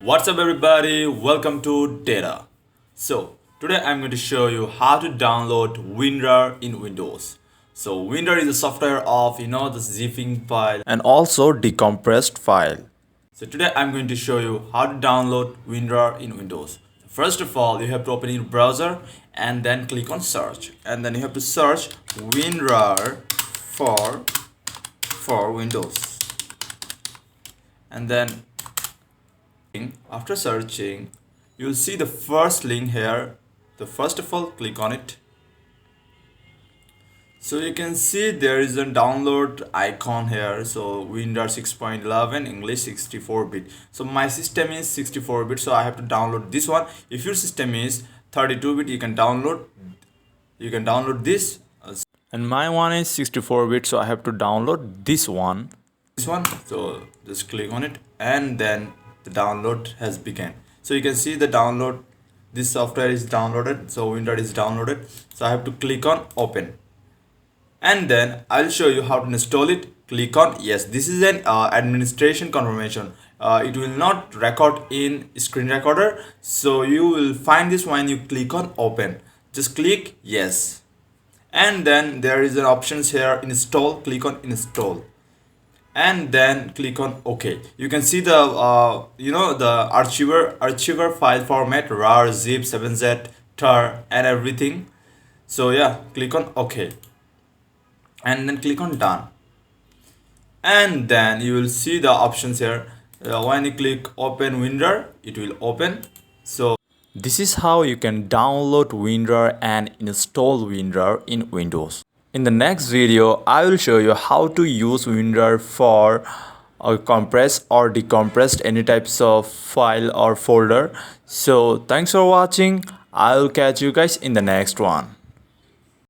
What's up everybody, welcome to Data. So today I'm going to show you how to download Winrar in Windows. So Winrar is a software of the zipping file and also decompressed file. So today I'm going to show you how to download Winrar in Windows. First of all, you have to open your browser and then click on search, and then you have to search Winrar for Windows, and then after searching you'll see the first link here. First of all, click on it. So you can see there is a download icon here. So Winrar 6.11 English 64-bit. So my system is 64-bit, so I have to download this one. If your system is 32-bit, you can download this. And my one is 64-bit, so I have to download this one. So just click on it, and then the download has begun. So you can see the download, this software is downloaded, so Winrar is downloaded. So I have to click on open, and then I'll show you how to install it. Click on yes. This is an administration confirmation. It will not record in screen recorder, so you will find this when you click on open. Just click yes, and then there is an options here, install. Click on install, and then click on OK. You can see the the archiver file format, rar, zip, 7z, tar, and everything. So yeah, click on OK, and then click on done, and then you will see the options here. When you click open Winrar, it will open. So this is how you can download Winrar and install Winrar in Windows. In the next video, I will show you how to use Winrar for compress or decompress any types of file or folder. So thanks for watching. I'll catch you guys in the next one.